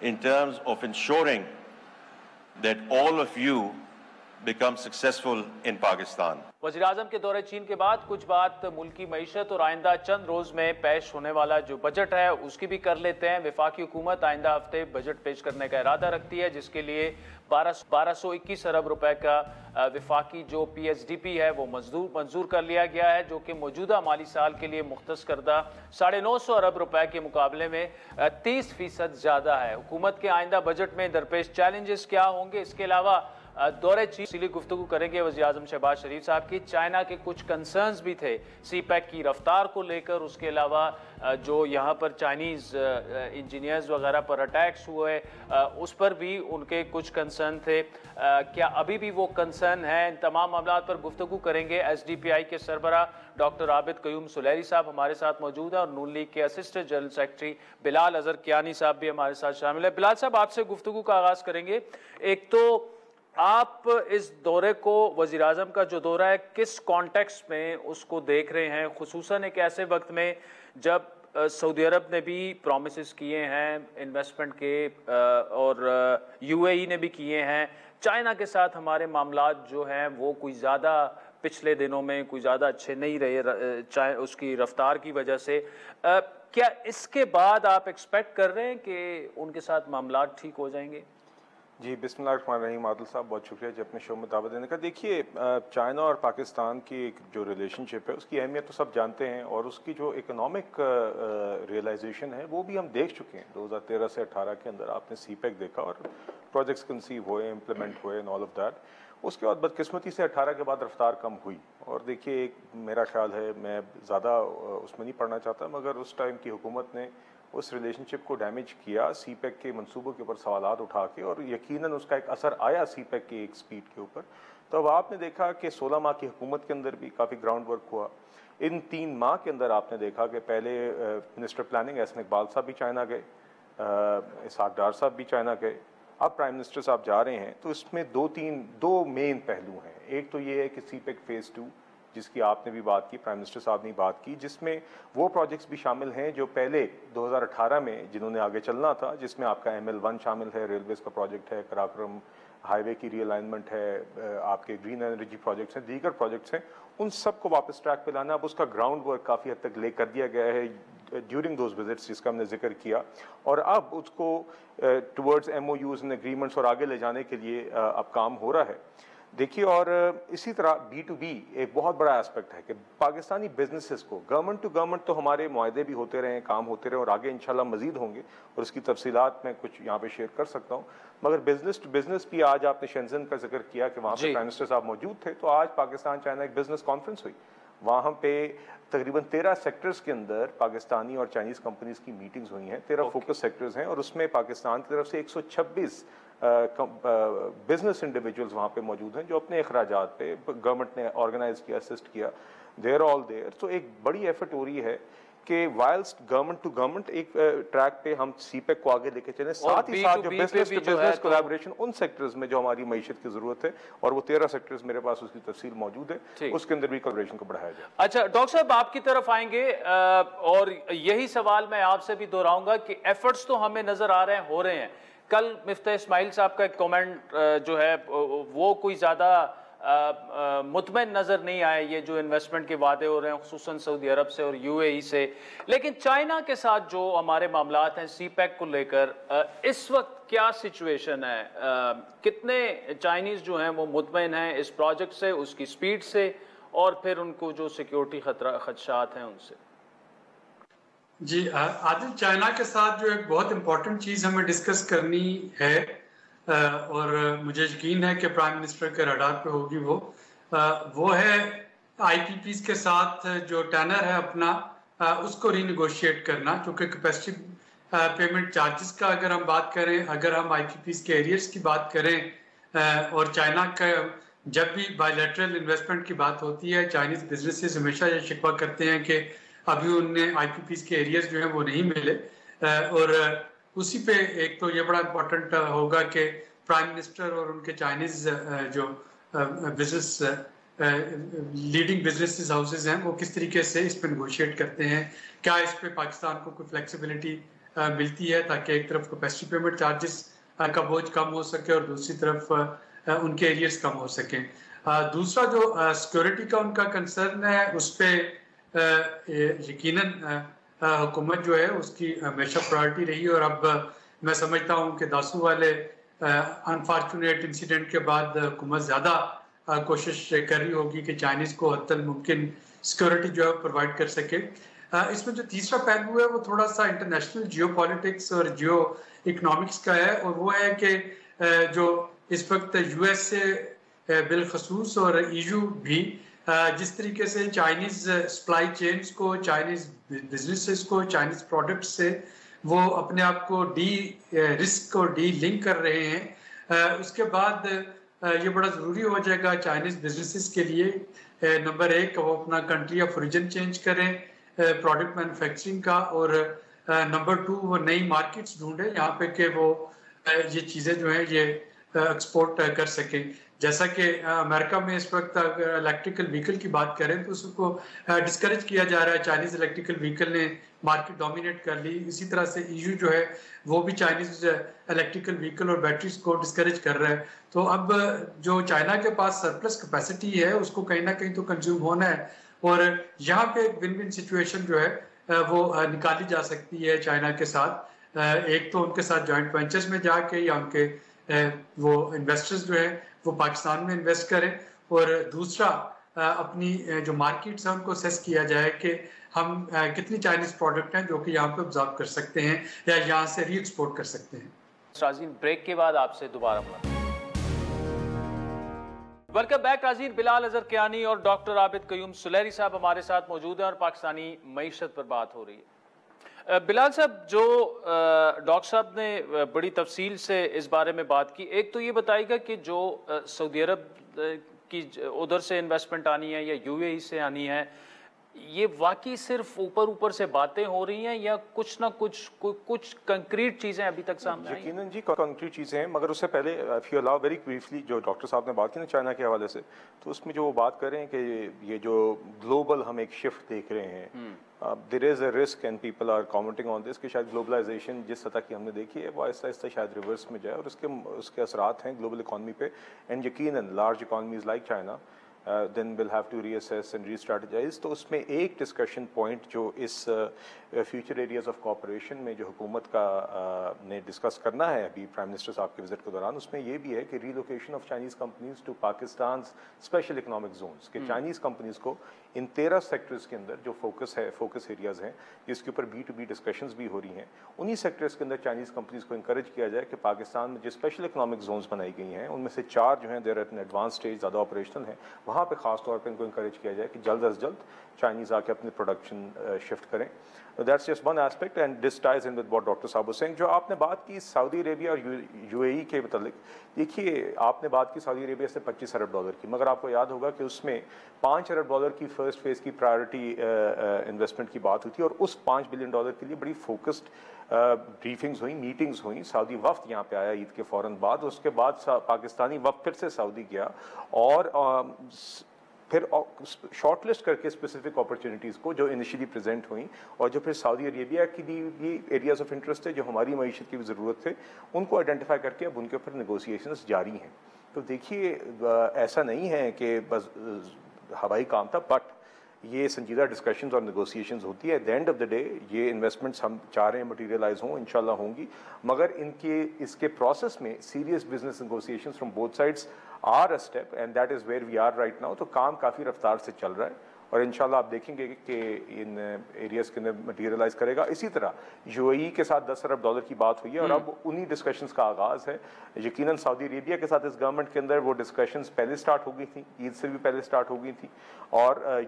in terms of ensuring that all of you become successful in Pakistan. वज़ीर आज़म के दौरे चीन के बाद कुछ बात मुल्क की मईशत और आइंदा चंद रोज़ में पेश होने वाला जो बजट है उसकी भी कर लेते हैं। वफाकी हुकूमत आइंदा हफ्ते बजट पेश करने का इरादा रखती है, जिसके लिए 1221 अरब रुपए का वफाकी जो PSDP है वो मंजूर कर लिया गया है, जो कि मौजूदा माली साल के लिए मुख्तस करदा 950 अरब रुपए के मुकाबले में 30% ज़्यादा है। हुकूमत के आइंदा बजट में दरपेश चैलेंजेस क्या होंगे, इसके अलावा दौरे चीन से गुफ्तगू करेंगे वज़ीर आज़म शहबाज शरीफ साहब की। चाइना के कुछ कंसर्न्स भी थे CPEC की रफ्तार को लेकर, उसके अलावा जो यहाँ पर चाइनीज़ इंजीनियर्स वगैरह पर अटैक्स हुए उस पर भी उनके कुछ कंसर्न थे। क्या अभी भी वो कंसर्न है? इन तमाम मामलों पर गुफ्तगू करेंगे। SDPI के सरबरा डॉक्टर आबिद क़यूम सुलैरी साहब हमारे साथ मौजूद हैं और नून लीग के assistant general secretary Bilal Azhar Kiyani sahab भी हमारे साथ शामिल है। बिलाल साहब, आपसे गुफ्तगू का आगाज़ करेंगे। एक तो आप इस दौरे को, वज़ीर आज़म का जो दौरा है, किस कॉन्टेक्स्ट में उसको देख रहे हैं, खुसूसन एक ऐसे वक्त में जब सऊदी अरब ने भी प्रॉमिसेस किए हैं इन्वेस्टमेंट के और UAE ने भी किए हैं। चाइना के साथ हमारे मामलात जो हैं वो कोई ज़्यादा पिछले दिनों में कोई ज़्यादा अच्छे नहीं रहे उसकी रफ्तार की वजह से। क्या इसके बाद आप एक्सपेक्ट कर रहे हैं कि उनके साथ मामलात ठीक हो जाएंगे? जी, बिस्मिल्लाहिर्रहमानिर्रहीम। आदिल साहब, बहुत शुक्रिया जी अपने शो में दावत देने का। देखिए, चाइना और पाकिस्तान की एक जो रिलेशनशिप है उसकी अहमियत तो सब जानते हैं, और उसकी जो इकोनॉमिक रियलाइजेशन है वो भी हम देख चुके हैं। 2013 से 18 के अंदर आपने CPEC देखा और प्रोजेक्ट्स कंसीव हुए, इम्प्लीमेंट हुए एंड ऑल ऑफ दैट। उसके बाद बदकिस्मती से 18 के बाद रफ्तार कम हुई, और देखिए एक मेरा ख्याल है, मैं ज़्यादा उसमें नहीं पढ़ना चाहता, मगर उस टाइम की हुकूमत ने उस रिलेशनशिप को डैमेज किया CPEC के मंसूबों के ऊपर सवालात उठा के, और यकीनन उसका एक असर आया CPEC की एक स्पीड के ऊपर। तो अब आपने देखा कि 16 माह की हुकूमत के अंदर भी काफ़ी ग्राउंड वर्क हुआ। इन 3 माह के अंदर आपने देखा कि पहले मिनिस्टर प्लानिंग एहसन इकबाल साहब भी चाइना गए, इसहाक डार साहब भी चाइना गए, अब प्राइम मिनिस्टर साहब जा रहे हैं। तो इसमें दो मेन पहलू हैं। एक तो ये है कि CPEC फ़ेज़ 2 जिसकी आपने भी बात की, प्राइम मिनिस्टर साहब ने बात की, जिसमें वो प्रोजेक्ट्स भी शामिल हैं जो पहले 2018 में जिन्होंने आगे चलना था, जिसमें आपका ML1 शामिल है, रेलवेज़ का प्रोजेक्ट है, कराक्रम हाईवे की रीअलाइनमेंट है, आपके ग्रीन एनर्जी प्रोजेक्ट्स हैं, दीगर प्रोजेक्ट्स हैं, उन सब को वापस ट्रैक पे लाना। अब उसका ग्राउंड वर्क काफ़ी हद तक ले कर दिया गया है ड्यूरिंग दोज विजिट्स जिसका हमने जिक्र किया, और अब उसको टुवर्ड्स MOUs एंड एग्रीमेंट्स और आगे ले जाने के लिए अब काम हो रहा है। देखिए, और इसी तरह B2B एक बहुत बड़ा एस्पेक्ट है कि पाकिस्तानी बिजनेसेस को, गवर्नमेंट टू गवर्नमेंट तो हमारे मुआहदे भी होते रहे, काम होते रहे, और आगे इंशाल्लाह मजीद होंगे, और उसकी तफसीलात मैं कुछ यहाँ पे शेयर कर सकता हूँ। मगर बिजनेस टू बिजनेस भी, आज आपने शेंजन का जिक्र किया कि वहाँ पे प्राइम मिनिस्टर साहब मौजूद थे, तो आज पाकिस्तान चाइना एक बिजनेस कॉन्फ्रेंस हुई। वहाँ पे तकरीबन 13 सेक्टर्स के अंदर पाकिस्तानी और चाइनीज़ कंपनीज की मीटिंग्स हुई हैं। 13 फोकस सेक्टर्स हैं, और उसमें पाकिस्तान की तरफ से 126 बिजनेस इंडिविजुअल्स वहाँ पे मौजूद हैं जो अपने अखराजात पे गवर्नमेंट ने ऑर्गेनाइज किया, असिस्ट किया। There all there. तो एक बड़ी एफर्ट हो रही है कि वाइल्स्ट गवर्नमेंट टू गवर्नमेंट एक ट्रैक पे हम CPEC को आगे लेके चलें, साथ ही साथ जो बिजनेस टू बिजनेस कोलैबोरेशन उन सेक्टर्स में जो हमारी मईशत की जरूरत है, और वो 13 सेक्टर्स मेरे पास उसकी तफसील मौजूद है, उसके अंदर भी कोलैबोरेशन को बढ़ाया जाए। अच्छा डॉक्टर साहब, आपकी तरफ आएंगे और यही सवाल मैं आपसे भी दोहराऊंगा कि एफर्ट्स तो हमें नजर आ रहे हैं, हो रहे हैं। कल मिफ्ता इस्माइल साहब का एक कमेंट जो है वो कोई ज़्यादा मुतमईन नज़र नहीं आए, ये जो इन्वेस्टमेंट के वादे हो रहे हैं खुसूसन सऊदी अरब से और UAE से। लेकिन चाइना के साथ जो हमारे मामलात हैं CPEC को लेकर, इस वक्त क्या सिचुएशन है? कितने चाइनीज जो हैं वो मुतमईन हैं इस प्रोजेक्ट से, उसकी स्पीड से, और फिर उनको जो सिक्योरिटी खदशात हैं उनसे? जी आदिल, चाइना के साथ जो एक बहुत इंपॉर्टेंट चीज़ हमें डिस्कस करनी है और मुझे यकीन है कि प्राइम मिनिस्टर के रडार पे होगी, वो है IPPs के साथ जो टेनर है अपना उसको रीनेगोशिएट करना। क्योंकि कैपेसिटी पेमेंट चार्जेस का अगर हम बात करें, अगर हम IPPs के एरियर्स की बात करें और चाइना का जब भी बायलैटरल इन्वेस्टमेंट की बात होती है, चाइनीज बिजनेसेस हमेशा ये शिकवा करते हैं कि अभी उन्हें IPPs के एरियर्स जो हैं वो नहीं मिले। और उसी पे एक तो ये बड़ा इम्पोर्टेंट होगा कि प्राइम मिनिस्टर और उनके चाइनीज जो बिजनेस लीडिंग बिजनेस हाउसेज हैं वो किस तरीके से इस पर नेगोशिएट करते हैं। क्या इस पे पाकिस्तान को कोई फ्लेक्सिबिलिटी मिलती है ताकि एक तरफ कैपेसिटी पेमेंट चार्जेस का बोझ कम हो सके और दूसरी तरफ उनके एरियर्स कम हो सके। दूसरा जो सिक्योरिटी का उनका कंसर्न है उस पर यकीनन हुकूमत जो है उसकी हमेशा प्रायोरिटी रही। और अब मैं समझता हूँ कि दासू वाले अनफॉर्चुनेट इंसिडेंट के बाद हुकूमत ज़्यादा कोशिश कर रही होगी कि चाइनीज़ को हद तक मुमकिन सिक्योरिटी जो है प्रोवाइड कर सके। इसमें जो तीसरा पहलू है वो थोड़ा सा इंटरनेशनल जियोपॉलिटिक्स और जियो इकोनॉमिक्स का है, और वो है कि जो इस वक्त US से बिलखसूस और EU भी जिस तरीके से चाइनीज़ सप्लाई चेन्स को, चाइनीज़ बिजनेसेस को, चाइनीज़ प्रोडक्ट्स से वो अपने आप को रिस्क और लिंक कर रहे हैं, उसके बाद ये बड़ा ज़रूरी हो जाएगा चाइनीज़ बिजनेसेस के लिए नंबर 1 वो अपना कंट्री ऑफ ओरिजिन चेंज करें प्रोडक्ट मैन्युफैक्चरिंग का, और नंबर 2 वो नई मार्केट्स ढूंढे यहाँ पे कि वो ये चीज़ें जो हैं ये एक्सपोर्ट कर सकें। जैसा कि अमेरिका में इस वक्त अगर इलेक्ट्रिकल व्हीकल की बात करें तो उसको डिस्करेज किया जा रहा है, चाइनीज़ इलेक्ट्रिकल व्हीकल ने मार्केट डोमिनेट कर ली। इसी तरह से EU जो है वो भी चाइनीज़ इलेक्ट्रिकल व्हीकल और बैटरीज को डिस्करेज कर रहा है। तो अब जो चाइना के पास सरप्लस कैपेसिटी है उसको कहीं ना कहीं तो कंज्यूम होना है, और यहाँ पे एक विन विन सिचुएशन जो है वो निकाली जा सकती है चाइना के साथ। एक तो उनके साथ जॉइंट वेंचर्स में जाके या उनके वो इन्वेस्टर्स जो है वो पाकिस्तान में इन्वेस्ट करें, और दूसरा अपनी जो मार्केट्स हैं उनको असेस किया जाए कि हम कितनी चाइनीज प्रोडक्ट हैं जो कि यहाँ पे ऑब्जर्व कर सकते हैं या यहाँ से री एक्सपोर्ट कर सकते हैं। राजीन, ब्रेक के बाद आपसे दोबारा मुलाकात। Welcome back. राजीन, बिलाल अजहर कियानी और डॉक्टर आबिद कयूम सुलेरी साहब हमारे साथ मौजूद हैं और पाकिस्तानी मईशत पर बात हो रही है। बिलाल साहब, जो डॉक्टर साहब ने बड़ी तफसील से इस बारे में बात की, एक तो ये बताइएगा कि जो सऊदी अरब की उधर से इन्वेस्टमेंट आनी है या UAE से आनी है, ये वाकई सिर्फ ऊपर से बातें हो रही हैं या कुछ ना कुछ कंक्रीट चीज़ें अभी तक सामने आई? यकीनन जी कंक्रीट चीज़ें हैं, मगर उससे पहले if you allow very briefly जो डॉक्टर साहब ने बात की ना चाइना के हवाले से, तो उसमें जो वो बात कर रहे हैं कि ये जो ग्लोबल हम एक शिफ्ट देख रहे हैं, there is a risk and people are commenting on this कि शायद ग्लोबलाइजेशन जिस सतह की हमने देखी है वो आहिस्ता आहिस्ता शायद रिवर्स में जाए और उसके असरात हैं ग्लोबल इकॉनमी पे। एंड यकीनन large economies like China then we'll have to reassess and re-strategize। तो उसमें एक डिस्कशन पॉइंट जो इस फ्यूचर एरियाज ऑफ कोऑपरेशन में जो हुकूमत का ने डिस्कस करना है अभी प्राइम मिनिस्टर साहब के विजिट के दौरान, उसमें ये भी है कि relocation of Chinese companies to Pakistan special economic zones, कि चाइनीज़ कंपनीज़ को इन 13 सेक्टर्स के अंदर जो फोकस एरियाज़ हैं जिसके ऊपर B2B डिस्कशंस भी हो रही हैं, उन्हीं सेक्टर्स के अंदर चाइनीज़ कंपनीज़ को इंकरेज किया जाए कि पाकिस्तान में जो स्पेशल इकोनॉमिक जोन्स बनाई गई हैं उनमें से 4 जो हैं there at an advance stage, ज़्यादा ऑपरेशनल हैं, वहाँ पे ख़ास तौर पे इनको इंकरेज किया जाए कि जल्द अज जल्द चाइनीज़ आके अपनी प्रोडक्शन शिफ्ट करें। That's just one aspect and this ties in with what doctor साहब वाज सेइंग। जो आपने बात की सऊदी अरेबिया और UAE के मतलब, देखिए आपने बात की सऊदी अरेबिया से $25 अरब की, मगर आपको याद होगा कि उसमें $5 अरब की फर्स्ट फेज़ की प्रायोरिटी इन्वेस्टमेंट की बात हुई थी और उस $5 बिलियन के लिए बड़ी फोकस्ड ब्रीफिंग्स हुई, मीटिंग्स हुई। सऊदी वफ्द यहाँ पे आया ईद के फ़ौरन बाद, उसके बाद पाकिस्तानी वफ्द फिर से सऊदी गया और फिर शॉर्टलिस्ट करके स्पेसिफिक अपॉर्चुनिटीज़ को जो इनिशियली प्रेजेंट हुई और जो फिर सऊदी अरेबिया की भी एरियाज ऑफ इंटरेस्ट है जो हमारी मईशत की भी ज़रूरत थे, उनको आइडेंटिफाई करके अब उनके ऊपर नेगोशिएशंस जारी हैं। तो देखिए ऐसा नहीं है कि बस हवाई काम था, बट ये संजीदा डिस्कशंस और नेगोशिएशंस होती है। At the end of the day ये इन्वेस्टमेंट्स हम चाह रहे हैं मटीरियलाइज हों, इंशाल्लाह होंगी, मगर इसके प्रोसेस में serious business negotiations from both sides are a step and that is where we are right now. तो काम काफ़ी रफ्तार से चल रहा है और इंशाल्लाह आप देखेंगे कि इन एरियाज़ के अंदर मटीरियलाइज करेगा। इसी तरह यूएई के साथ $10 अरब की बात हुई है और अब उन्हीं डिस्कशंस का आगाज़ है। यकीनन सऊदी अरेबिया के साथ इस गवर्नमेंट के अंदर वो डिस्कशंस पहले स्टार्ट हो गई थी, ईद से भी पहले स्टार्ट हो गई थी और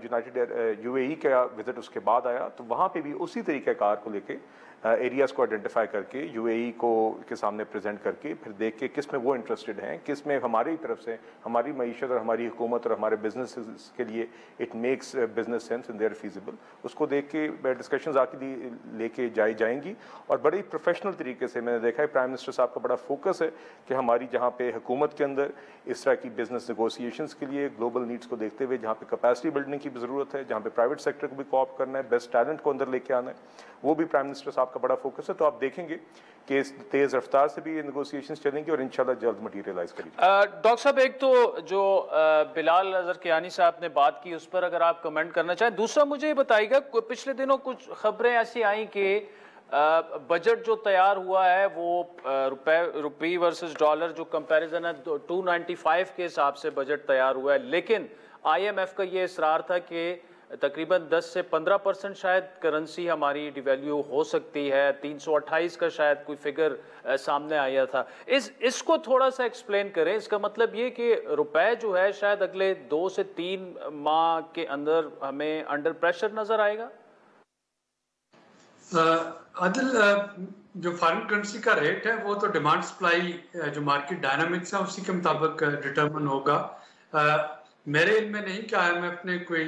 यूएई का विजिट उसके बाद आया, तो वहाँ पे भी उसी तरीक़ाकार को लेके एरियाज़ को आइडेंटिफाई करके यूएई को के सामने प्रेजेंट करके फिर देख के किस में वो इंटरेस्टेड हैं, किस में हमारी तरफ से हमारी मईशत और हमारी हुकूमत और हमारे बिजनेस के लिए it makes business sense and there feasible, उसको देख के डिस्कशंस आके लेके जाएंगी। और बड़े प्रोफेशनल तरीके से मैंने देखा है प्राइम मिनिस्टर साहब का बड़ा फोकस है कि हमारी जहाँ पे हुकूमत के अंदर इस तरह की बिजनेस नेगोशिएशंस के लिए ग्लोबल नीड्स को देखते हुए जहाँ पे कैपेसिटी बिल्डिंग की भी ज़रूरत है, जहाँ पे प्राइवेट सेक्टर को भी कोऑप करना है, बेस्ट टैलेंट को अंदर लेके आना है, वो भी प्राइम मिनिस्टर साहब का बड़ा फोकस है। तो आप देखेंगे कि इस तेज रफ्तार से भी ये नेगोशिएशंस चलेंगी और इंशाल्लाह जल्द मटीरियलाइज करेंगे। डॉक्टर साहब, एक तो जो बिलाल अजहर कियानी साहब ने बात की उस पर अगर आप कमेंट करना चाहें। दूसरा मुझे ये बताइएगा, पिछले दिनों कुछ खबरें ऐसी आई कि बजट जो तैयार हुआ है वो रुपये वर्सेस डॉलर जो कंपैरिजन है 295 के हिसाब से बजट तैयार हुआ है, लेकिन IMF का ये इसरार था कि तकरीबन 10 से 15% शायद करेंसी हमारी डिवैल्यू हो सकती है। 328 का शायद कोई फिगर सामने आया था। इसको थोड़ा सा एक्सप्लेन करें। इसका मतलब ये कि रुपए जो है शायद अगले 2 से 3 माह के अंदर हमें अंडर प्रेशर नजर आएगा। आदिल, जो फॉरेन करेंसी का रेट है वो तो डिमांड सप्लाई जो मार्केट डायनामिक्स है उसी के मुताबिक डिटरमिन होगा। मेरे इल्म में नहीं कि IMF ने कोई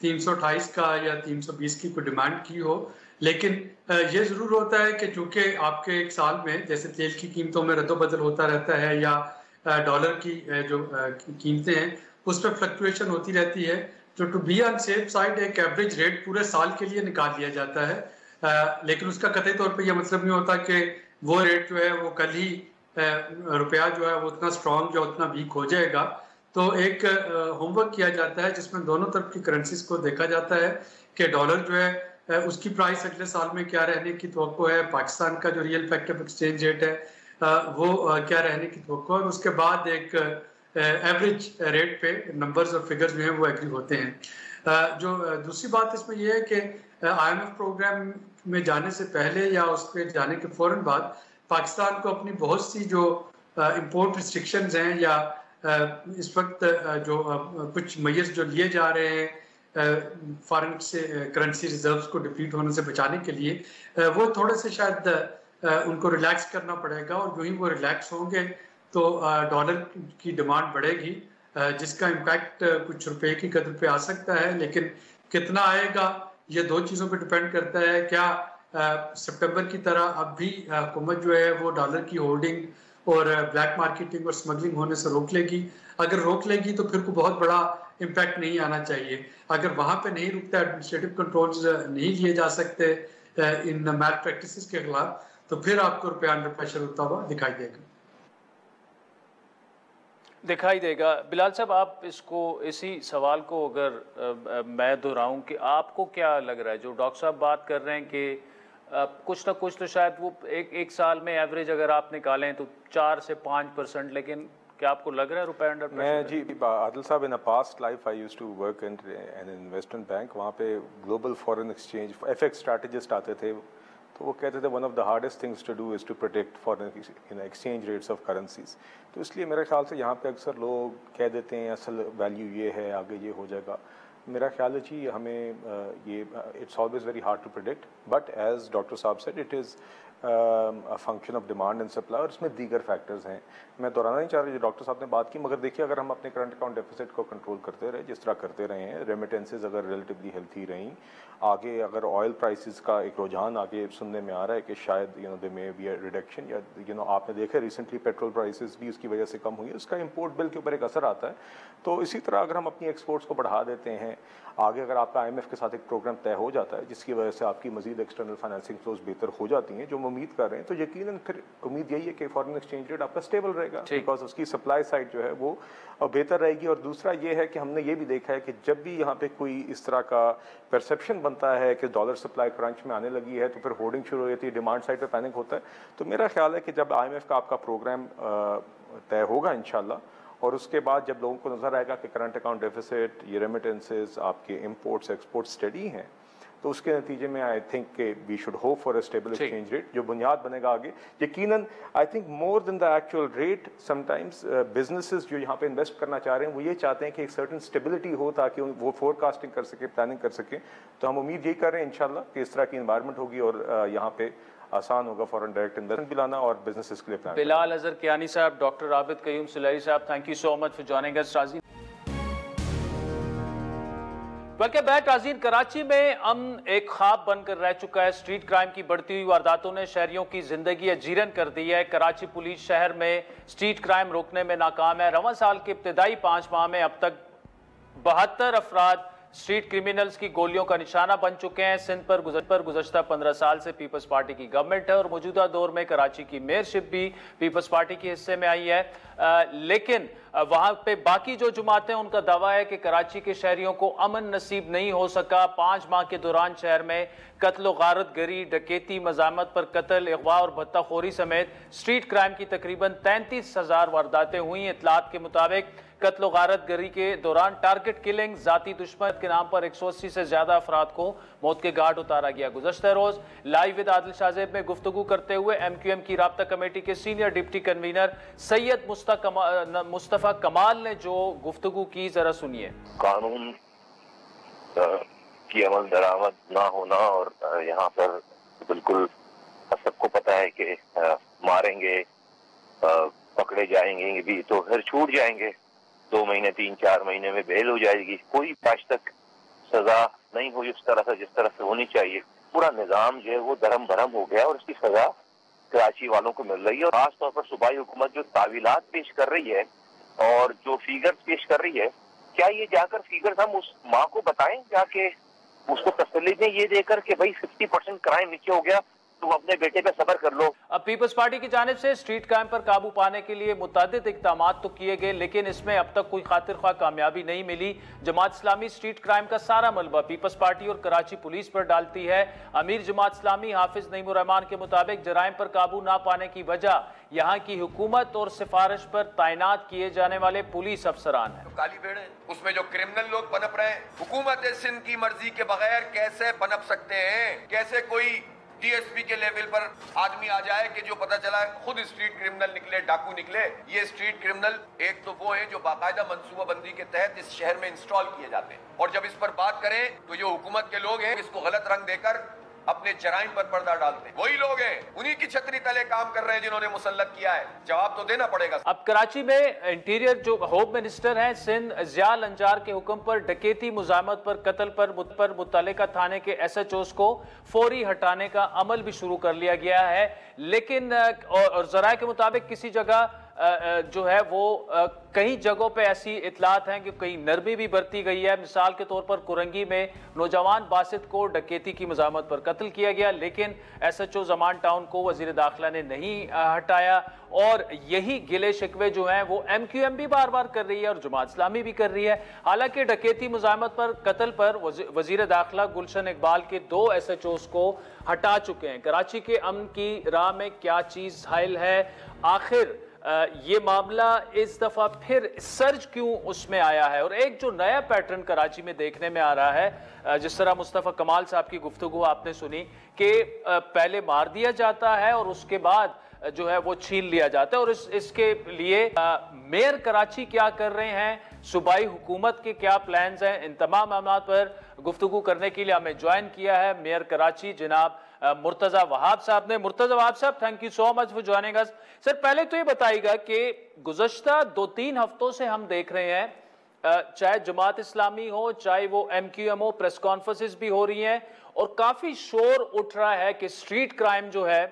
328 का या 320 की कोई डिमांड की हो, लेकिन ये ज़रूर होता है कि चूँकि आपके एक साल में जैसे तेल की कीमतों में रद्दोबदल होता रहता है या डॉलर की जो कीमतें हैं उस पर फ्लक्चुएशन होती रहती है, तो to be on safe side एक एवरेज रेट पूरे साल के लिए निकाल लिया जाता है। लेकिन उसका कतई तौर पे यह मतलब नहीं होता कि वो रेट जो है वो कल ही रुपया जो है वो उतना स्ट्रॉन्ग या उतना वीक हो जाएगा। तो एक होमवर्क किया जाता है जिसमें दोनों तरफ की करेंसीज को देखा जाता है कि डॉलर जो है उसकी प्राइस अगले साल में क्या रहने की तवक्को है, पाकिस्तान का जो real fact of exchange rate है वो क्या रहने की तवक्को है, और उसके बाद एक एवरेज रेट पे नंबर्स और फिगर्स जो हैं वो एग्री होते हैं। जो दूसरी बात इसमें यह है कि IMF प्रोग्राम में जाने से पहले या उस पर जाने के फौरन बाद पाकिस्तान को अपनी बहुत सी जो इम्पोर्ट रिस्ट्रिक्शंस हैं या इस वक्त जो कुछ मेजर्स जो लिए जा रहे हैं फॉरेन से करेंसी रिजर्व्स को डिप्लीट होने से बचाने के लिए वो थोड़े से शायद उनको रिलैक्स करना पड़ेगा, और जो ही वो रिलैक्स होंगे तो डॉलर की डिमांड बढ़ेगी जिसका इम्पैक्ट कुछ रुपए की कदर पे आ सकता है। लेकिन कितना आएगा ये दो चीज़ों पे डिपेंड करता है। क्या सितंबर की तरह अब भी हुकूमत जो है वो डॉलर की होल्डिंग और ब्लैक मार्केटिंग और स्मगलिंग होने से रोक लेगी? अगर रोक लेगी तो फिर को बहुत बड़ा इम्पैक्ट नहीं आना चाहिए। अगर वहाँ पे नहीं रुकता, एडमिनिस्ट्रेटिव कंट्रोल्स नहीं लिए जा सकते इन मैल प्रैक्टिसेस के खिलाफ, तो फिर आपको रुपया अंडर प्रेशर होता हुआ दिखाई देगा। बिलाल साहब, आप इसी सवाल को अगर मैं दोहराऊं कि आपको क्या लग रहा है, जो डॉक्टर साहब बात कर रहे हैं कि कुछ ना कुछ तो शायद वो एक साल में एवरेज अगर आप निकालें तो 4 से 5%, लेकिन क्या आपको लग रहा है रुपए अंडर प्रेशर? मैं ji Adil sahab, in a past life I used to work in an investment bank. वहाँ पे global foreign exchange FX strategist आते थे, तो वो कहते थे one of the hardest things to do is to protect foreign exchange rates of currencies. तो इसलिए मेरे ख्याल से यहाँ पे अक्सर लोग कह देते हैं असल वैल्यू ये है, आगे ये हो जाएगा। मेरा ख्याल है जी हमें ये it's always very hard to predict, but as doctor sahab said it is a function of demand and supply, और इसमें दीगर फैक्टर्स हैं। मैं दोहराना नहीं चाह रहा जो डॉक्टर साहब ने बात की, मगर देखिए अगर हम अपने करंट अकाउंट डेफिसिट को कंट्रोल करते रहे जिस तरह करते रहे हैं, रेमिटेंसेज अगर रिलेटिवली हेल्थी रहीं, आगे अगर ऑयल प्राइसेस का एक रुझान आगे सुनने में आ रहा है कि शायद दे मे बी अ रिडक्शन, या आपने देखा रिसेंटली पेट्रोल प्राइसेस भी उसकी वजह से कम हुई है, उसका इंपोर्ट बिल के ऊपर एक असर आता है। तो इसी तरह अगर हम अपनी एक्सपोर्ट्स को बढ़ा देते हैं, आगे अगर आपका IMF के साथ एक प्रोग्राम तय हो जाता है जिसकी वजह से आपकी मजीद एक्सटर्नल फाइनेंसिंग फ्लोज बेहतर हो जाती हैं, जो उम्मीद कर रहे हैं तो यकीनन फिर उम्मीद यही है कि फॉरेन एक्सचेंज रेट आपका स्टेबल रहेगा, बिकॉज उसकी सप्लाई साइड जो है वो बेहतर रहेगी। और दूसरा ये है कि हमने ये भी देखा है कि जब भी यहाँ पे कोई इस तरह का परसेप्शन बनता है कि डॉलर सप्लाई क्रंच में आने लगी है तो फिर होर्डिंग शुरू हो जाती है, डिमांड साइड पे पैनिक होता है। तो मेरा ख्याल है कि जब IMF का आपका प्रोग्राम तय होगा इंशाल्लाह, और उसके बाद जब लोगों को नजर आएगा कि करंट अकाउंट डेफिसिट, ये रेमिटेंसेस, आपके इंपोर्ट्स एक्सपोर्ट्स स्टडी हैं, तो उसके नतीजे में आई थिंक कि we should hope for a stable exchange rate जो बुनियाद बनेगा आगे। यकीनन I think more than the actual rate sometimes businesses जो यहाँ पे इन्वेस्ट करना चाह रहे हैं वो ये चाहते हैं कि एक सर्टेन स्टेबिलिटी हो ताकि वो फोरकास्टिंग कर सके, प्लानिंग कर सके। तो हम उम्मीद यही कर रहे हैं इंशाल्लाह कि इस तरह की इन्वायरमेंट होगी और यहाँ पे आसान होगा फॉरेन डायरेक्ट इन्वेस्टमेंट भी लाना और बिजनेसेस के लिए प्लान। बिलाल अजहर कियानी साहब, डॉक्टर आबिद कयूम सुलैरी साहब, thank you so much for joining अस। राज़ी बल्कि बैट राजीन, कराची में अमन एक ख्वाब बनकर रह चुका है। स्ट्रीट क्राइम की बढ़ती हुई वारदातों ने शहरियों की जिंदगी अजीरन कर दी है। कराची पुलिस शहर में स्ट्रीट क्राइम रोकने में नाकाम है। रवां साल के इब्तिदाई 5 माह में अब तक 72 अफराद स्ट्रीट क्रिमिनल्स की गोलियों का निशाना बन चुके हैं। सिंध पर गुज़श्ता 15 साल से पीपल्स पार्टी की गवर्नमेंट है और मौजूदा दौर में कराची की मेयरशिप भी पीपल्स पार्टी के हिस्से में आई है। लेकिन वहां पे बाकी जो जमातें, उनका दावा है कि कराची के शहरियों को अमन नसीब नहीं हो सका। 5 माह के दौरान शहर में कत्ल गारत गरी, डकैती, मजामत पर कत्ल, अगवा और भत्ताखोरी समेत स्ट्रीट क्राइम की तकरीबन 33,000 वारदातें हुई। इतलात के मुताबिक कत्ल गारत गरी के दौरान टारगेट किलिंग, जाती दुश्मन के नाम पर 180 से ज्यादा अफराद को मौत के घाट उतारा गया। गुज़श्ता रोज लाइव विद आदिल शाहजेब में गुफ्तगू करते हुए MQM की राब्ता कमेटी के senior deputy convener Syed Mustafa कमाल ने जो गुफ्तगू की, जरा सुनिए। कानून की अमल दरामद ना होना और यहाँ पर बिल्कुल सबको पता है कि मारेंगे, पकड़े जाएंगे भी तो फिर छूट जाएंगे, 2 महीने 3-4 महीने में बेल हो जाएगी। कोई आज तक सजा नहीं हुई उस तरह से जिस तरह से होनी चाहिए। पूरा निजाम जो है वो धर्म भरम हो गया और इसकी सजा कराची वालों को मिल रही है। और खासतौर पर सूबाई हुकूमत जो तावीलात पेश कर रही है और जो फिगर्स पेश कर रही है, क्या ये जाकर फिगर्स हम उस माँ को बताएं जाके, उसको तसल्ली दें ये देकर कि भाई 50% क्राइम नीचे हो गया, तुम अपने बेटे पे सब्र कर लो। अब पीपल्स पार्टी की जानिब से स्ट्रीट क्राइम पर काबू पाने के लिए मुतअद्दिद इक़दाम तो किए गए, लेकिन इसमें अब तक कोई खातिर ख्वाह कामयाबी नहीं मिली। जमात इस्लामी स्ट्रीट क्राइम का सारा मलबा पीपल्स पार्टी और कराची पुलिस पर डालती है। अमीर जमात इस्लामी हाफिज नईमुर रहमान के मुताबिक जराइम पर काबू ना पाने की वजह यहाँ की हुकूमत और सिफारिश पर तैनात किए जाने वाले पुलिस अफसरान है। तो काली भेड़ है, उसमें जो क्रिमिनल लोग पनप रहे हैं, हुकूमत सिंध की मर्जी के बगैर कैसे पनप सकते हैं? कैसे कोई DSP के लेवल पर आदमी आ जाए कि जो पता चला खुद स्ट्रीट क्रिमिनल निकले, डाकू निकले। ये स्ट्रीट क्रिमिनल एक तो वो है जो बाकायदा मंसूबाबंदी के तहत इस शहर में इंस्टॉल किए जाते हैं, और जब इस पर बात करें तो जो हुकूमत के लोग हैं इसको गलत रंग देकर अपने जराइम पर पर्दा डालते हैं। वही लोग हैं, उन्हीं की छतरी तले काम कर रहे हैं जिन्होंने मुसल्लत किया है। जवाब तो देना पड़ेगा। अब कराची में इंटीरियर जो होम मिनिस्टर हैं सिंध ज़ियाल अंजार के हुक्म पर डकैती, मुजामत पर कत्ल पर मुतल्लिका थाने के SHOs को फौरी हटाने का अमल भी शुरू कर लिया गया है। लेकिन और ज़राए के मुताबिक किसी जगह जो है वो कई जगहों पे ऐसी इतलात हैं कि कई नरमी भी बरती गई है। मिसाल के तौर पर कुरंगी में नौजवान बासित को डकैती की मज़ामत पर कत्ल किया गया, लेकिन SHO जमान टाउन को वज़ीर दाखिला ने नहीं हटाया। और यही गिले शिकवे जो हैं वो MQM भी बार बार कर रही है और जमात इस्लामी भी कर रही है। हालांकि डकैती, मुजामत पर कत्ल पर वज़ीर दाखिला गुलशन इकबाल के 2 SHOs को हटा चुके हैं। कराची के अमन की राह में क्या चीज़ हायल है? आखिर ये मामला इस दफा फिर सर्ज क्यों उसमें आया है? और एक जो नया पैटर्न कराची में देखने में आ रहा है, जिस तरह मुस्तफा कमाल साहब की गुफ्तगू आपने सुनी कि पहले मार दिया जाता है और उसके बाद जो है वो छीन लिया जाता है। और इसके लिए मेयर कराची क्या कर रहे हैं, सूबाई हुकूमत के क्या प्लान्स हैं, इन तमाम मामलों पर गुफ्तगू करने के लिए हमें ज्वाइन किया है मेयर कराची जनाब मुर्तजा वहाब साहब ने। Murtaza Wahab sahab, thank you so much for joining us. Sir, पहले तो ये बताइएगा कि गुज़श्ता 2-3 हफ्तों से हम देख रहे हैं, चाहे जमात इस्लामी हो, चाहे वो MQM हो, प्रेस कॉन्फ्रेंसेस भी हो रही हैं और काफी शोर उठ रहा है कि स्ट्रीट क्राइम जो है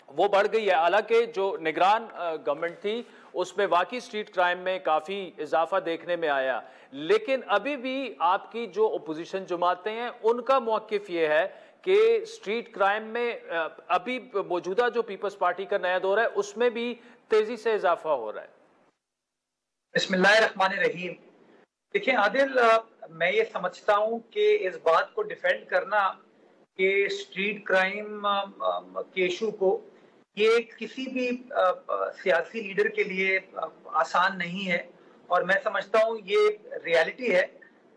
वो बढ़ गई है। हालांकि जो निगरान गवर्नमेंट थी उसमें वाकई स्ट्रीट क्राइम में काफी इजाफा देखने में आया, लेकिन अभी भी आपकी जो अपोजिशन जमातें हैं उनका मौक़िफ़ ये है कि स्ट्रीट क्राइम में अभी मौजूदा जो पीपल्स पार्टी का नया दौर है उसमें भी तेजी से इजाफा हो रहा है? बिस्मिल्लाहिर्रहमानिर्रहीम। देखिए आदिल, मैं ये समझता हूँ कि इस बात को डिफेंड करना कि स्ट्रीट क्राइम के इशू को, ये किसी भी सियासी लीडर के लिए आसान नहीं है। और मैं समझता हूँ ये रियलिटी है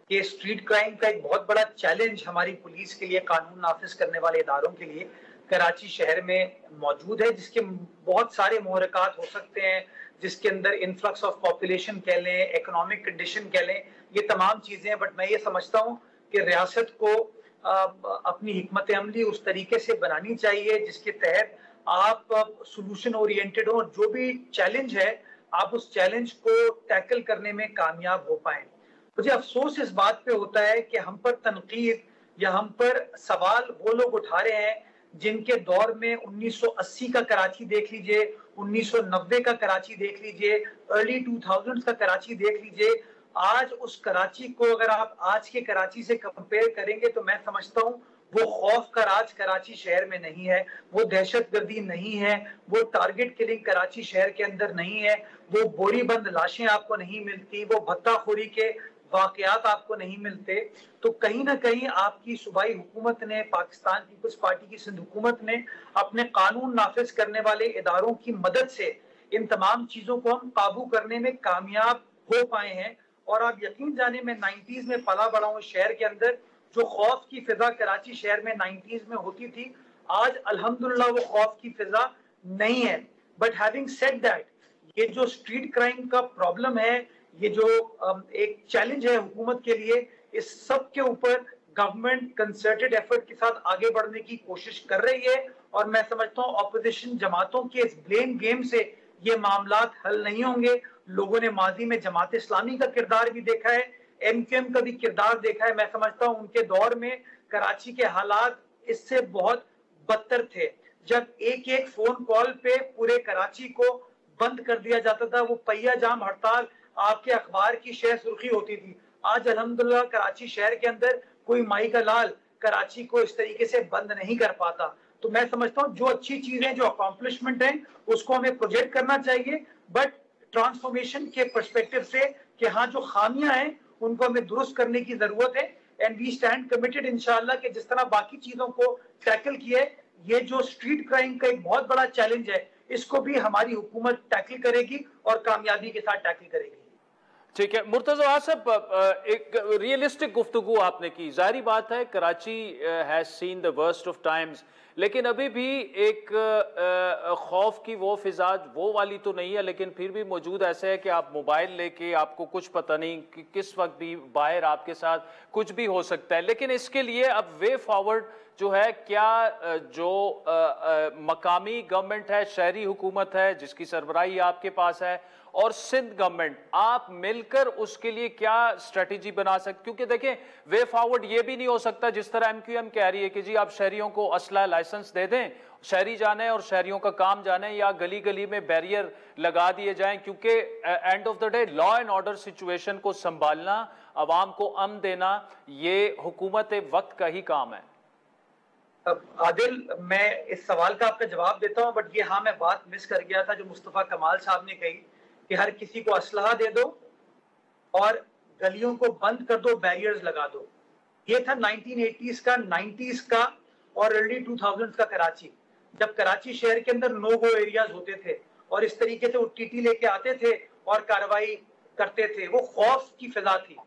कि स्ट्रीट क्राइम का एक बहुत बड़ा चैलेंज हमारी पुलिस के लिए, कानून नाफिज करने वाले इदारों के लिए कराची शहर में मौजूद है, जिसके बहुत सारे मुहरकात हो सकते हैं, जिसके अंदर इन्फ्लक्स ऑफ पॉपुलेशन कह लें, इकोनॉमिक कंडीशन कह लें, ये तमाम चीजें हैं। बट मैं ये समझता हूँ कि रियासत को अपनी हिकमत अमली उस तरीके से बनानी चाहिए जिसके तहत आप सोल्यूशन ओरिएंटेड हो, जो भी चैलेंज है आप उस चैलेंज को टैकल करने में कामयाब हो पाए। मुझे अफसोस इस बात पे होता है कि हम पर तनकीद या हम पर सवाल वो लोग उठा रहे हैं जिनके दौर में 1980 का कराची देख लीजिए, 1990 का कराची देख लीजिए, अर्ली 2000s का कराची देख लीजिए। आज उस कराची को अगर आप आज के कराची से कंपेयर करेंगे तो मैं समझता हूँ वो खौफ का राज कराची शहर में नहीं है, वो दहशतगर्दी नहीं है, वो टारगेट किलिंग कराची शहर के अंदर नहीं है, वो बोरीबंद लाशें आपको नहीं मिलती, वो भत्ताखोरी के वाकयात आपको नहीं मिलते। तो कहीं ना कहीं आपकी सूबाई हुकूमत ने, पाकिस्तान पीपल्स पार्टी की सिंध हुकूमत ने अपने कानून नाफिज करने वाले इदारों की मदद से इन तमाम चीजों को हम काबू करने में कामयाब हो पाए हैं। और आप यकीन जाने, मैं 90s में पला बड़ा हूँ शहर के अंदर, जो खौफ की फिजा कराची शहर में 90s में होती थी, आज अल्हम्दुलिल्लाह वो खौफ की फिजा नहीं है। बट हैविंग सेड दैट, ये जो स्ट्रीट क्राइम का प्रॉब्लम है, ये जो एक चैलेंज है हुकूमत के लिए, इस सब के ऊपर गवर्नमेंट कंसर्टेड एफर्ट के साथ आगे बढ़ने की कोशिश कर रही है। और मैं समझता हूँ ऑपोजिशन जमातों के इस ब्लेम गेम से ये मामलात हल नहीं होंगे। लोगों ने माजी में जमात इस्लामी का किरदार भी देखा है, MQM का भी किरदार देखा है। मैं समझता हूँ उनके दौर में कराची के हालात इससे बहुत बदतर थे, जब एक एक फोन कॉल पे पूरे कराची को बंद कर दिया जाता था। वो पहिया जाम हड़ताल आपके अखबार की शह सुर्खी होती थी। आज अल्हम्दुलिल्लाह कराची शहर के अंदर कोई माई का लाल कराची को इस तरीके से बंद नहीं कर पाता। तो मैं समझता हूँ जो अच्छी चीजें, जो अकॉम्प्लिशमेंट है, उसको हमें प्रोजेक्ट करना चाहिए, बट ट्रांसफॉर्मेशन के पर्सपेक्टिव से कि हाँ जो खामियां हैं उनको हमें दुरुस्त करने की जरूरत है। एंड वी स्टैंड कमिटेड इंशाल्लाह कि जिस तरह बाकी चीजों को टैकल किए, ये जो स्ट्रीट क्राइम का एक बहुत बड़ा चैलेंज है, इसको भी हमारी हुकूमत टैकल करेगी और कामयाबी के साथ टैकल करेगी। ठीक है मुर्तजा साहब, एक रियलिस्टिक गुफ्तगू आपने की। जाहिर बात है Karachi has seen the worst of times, लेकिन अभी भी एक खौफ की वो फिजा वो वाली तो नहीं है, लेकिन फिर भी मौजूद ऐसे है कि आप मोबाइल लेके, आपको कुछ पता नहीं कि किस वक्त भी बाहर आपके साथ कुछ भी हो सकता है। लेकिन इसके लिए अब वे फॉरवर्ड जो है, क्या जो मकामी गवर्नमेंट है, शहरी हुकूमत है जिसकी सरबराही आपके पास है, और सिंध गवर्नमेंट, आप मिलकर उसके लिए क्या स्ट्रेटेजी बना सकते? क्योंकि देखें, वे फॉरवर्ड ये भी नहीं हो सकता जिस तरह MQM कह रही है कि जी आप शहरियों को असला लाइसेंस दे दें, शहरी जाने और शहरियों का काम जाने, या गली गली में बैरियर लगा दिए जाएं, क्योंकि end of the day law and order situation को संभालना, अवाम को अमन देना, ये हुकूमत वक्त का ही काम है। आदिल, मैं इस सवाल का आपका जवाब देता हूं, बट ये हाँ मैं बात मिस कर गया था जो मुस्तफा कमाल साहब ने कही कि हर किसी को असलहा दे दो और गलियों को बंद कर दो, बैरियर्स लगा दो। ये था 1980s का, 90s का और अर्ली 2000s का कराची, जब कराची शहर के अंदर नो गो एरियाज होते थे और इस तरीके से वो टीटी लेके आते थे और कार्रवाई करते थे। वो खौफ की फिजा थी।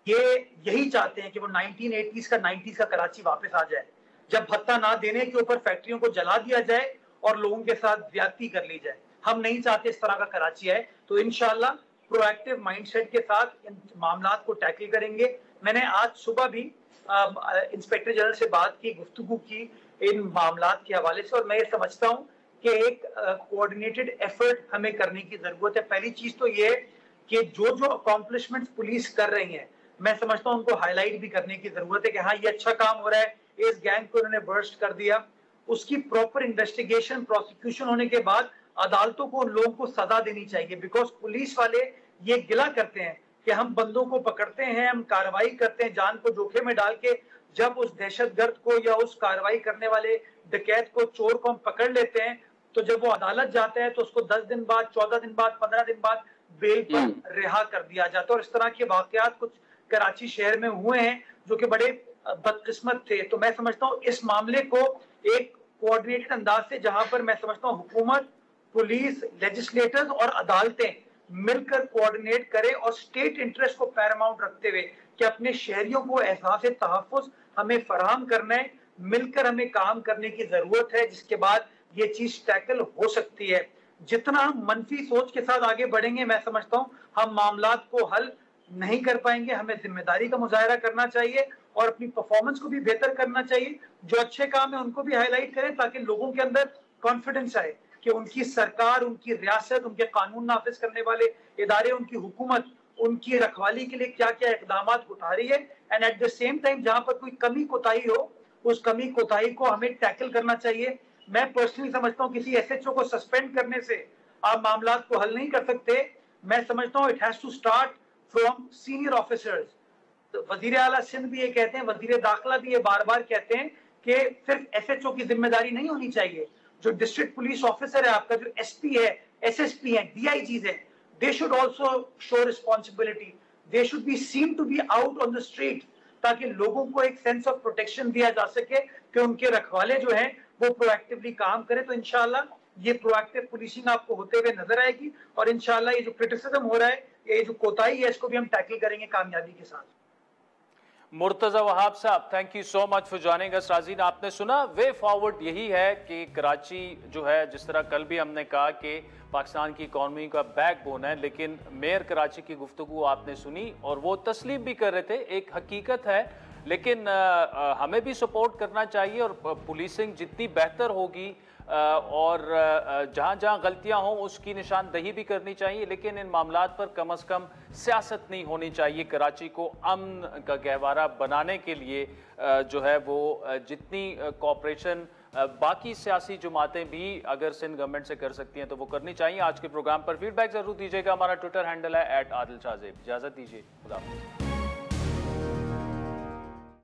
ये यही चाहते हैं कि वो 1980s का, 90s का कराची वापस आ जाए, जब भत्ता ना देने के ऊपर फैक्ट्रियों को जला दिया जाए और लोगों के साथ ज्यादती कर ली जाए। हम नहीं चाहते इस तरह का कराची है। तो इंशाल्लाह प्रोएक्टिव माइंडसेट के साथ इन मामलात को टैकल करेंगे। मैंने आज सुबह भी इंस्पेक्टर जनरल से बात की, गुफ्तगू की इन मामलात के हवाले से, और मैं ये समझता हूँ कि एक कोऑर्डिनेटेड एफर्ट हमें करने की जरूरत है। पहली चीज तो ये कि जो जो अकॉम्प्लिशमेंट्स पुलिस कर रही है, मैं समझता हूँ उनको हाईलाइट भी करने की जरूरत है कि हाँ ये अच्छा काम हो रहा है, इस गैंग को उन्होंने बर्स्ट कर दिया। उसकी प्रॉपर इन्वेस्टिगेशन, प्रोसिक्यूशन होने के बाद अदालतों को उन लोगों को सजा देनी चाहिए। बिकॉज पुलिस वाले ये गिला करते हैं कि हम बंदों को पकड़ते हैं, हम कार्रवाई करते हैं, जान को जोखिम में डाल के जब उस दहशतगर्द को या उस कार्रवाई करने वाले डकैत को, चोर को हम पकड़ लेते हैं, तो जब वो अदालत जाता है तो उसको 10 दिन बाद, 14 दिन बाद, 15 दिन बाद बेल पर रिहा कर दिया जाता है। और इस तरह के वाकयात कुछ कराची शहर में हुए हैं जो कि बड़े बदकिस्मत थे। तो मैं समझता हूँ इस मामले को एक कोऑर्डिनेटेड अंदाज से, जहां पर मैं समझता हूँ हुकूमत, पुलिस, लेजिस्लेटर्स और अदालतें मिलकर कोऑर्डिनेट करें और स्टेट इंटरेस्ट को पैरामाउंट रखते हुए कि अपने शहरियों को एहसास तहफ़्फ़ुज़ हमें फराहम करना है, मिलकर हमें काम करने की जरूरत है, जिसके बाद ये चीज टैकल हो सकती है। जितना हम मनफी सोच के साथ आगे बढ़ेंगे, मैं समझता हूँ हम मामलात को हल नहीं कर पाएंगे। हमें जिम्मेदारी का मुजाहरा करना चाहिए और अपनी परफॉर्मेंस को भी बेहतर करना चाहिए। जो अच्छे काम है उनको भी हाईलाइट करें ताकि लोगों के अंदर कॉन्फिडेंस आए कि उनकी सरकार, उनकी रियासत, उनके कानून नाफिज करने वाले इदारे, उनकी हुकूमत उनकी रखवाली के लिए क्या क्या इकदाम उठा रही है। And at the same time जहां पर कोई कमी कोताही हो, उस कमी कोताही को हमें टैकल करना चाहिए। मैं पर्सनली समझता हूँ किसी एसएचओ को सस्पेंड करने से आप मामलात को हल नहीं कर सकते। मैं समझता हूँ it has to start from senior officers. तो वजीर आला सिंध भी ये कहते हैं, वजीर दाखिला भी ये बार बार कहते हैं कि सिर्फ एसएचओ की जिम्मेदारी नहीं होनी चाहिए। जो डिस्ट्रिक्ट पुलिस ऑफिसर है आपका, जो एसपी है, एसएसपी है, डीआईजीज है, they should also show responsibility. They should be seen to be out on the street, ताकि लोगों को एक सेंस ऑफ प्रोटेक्शन दिया जा सके कि उनके रखवाले जो हैं वो प्रोएक्टिवली काम करें। तो इंशाल्लाह ये प्रोएक्टिव पुलिसिंग आपको होते हुए नजर आएगी और इंशाल्लाह ये जो क्रिटिसिज्म हो रहा है, ये जो कोताही है, इसको भी हम टैकल करेंगे कामयाबी के साथ। Murtaza Wahab sahab, thank you so much for joining us. Razeen, आपने सुना, वे फॉरवर्ड यही है कि कराची जो है, जिस तरह कल भी हमने कहा कि पाकिस्तान की इकॉनमी का बैकबोन है, लेकिन मेयर कराची की गुफ्तगू आपने सुनी और वो तस्लीम भी कर रहे थे, एक हकीकत है। लेकिन हमें भी सपोर्ट करना चाहिए और पुलिसिंग जितनी बेहतर होगी और जहाँ जहाँ गलतियाँ हों उसकी निशानदही भी करनी चाहिए, लेकिन इन मामलात पर कम अज़ कम सियासत नहीं होनी चाहिए। कराची को अमन का गहवारा बनाने के लिए जो है वो जितनी कोऑपरेशन बाकी सियासी जमातें भी अगर सिंध गवर्नमेंट से कर सकती हैं तो वो करनी चाहिए। आज के प्रोग्राम पर फीडबैक जरूर दीजिएगा। हमारा ट्विटर हैंडल है @आदिल शाहज़ेब। इजाज़त दीजिए, खुदा हाफ़िज़।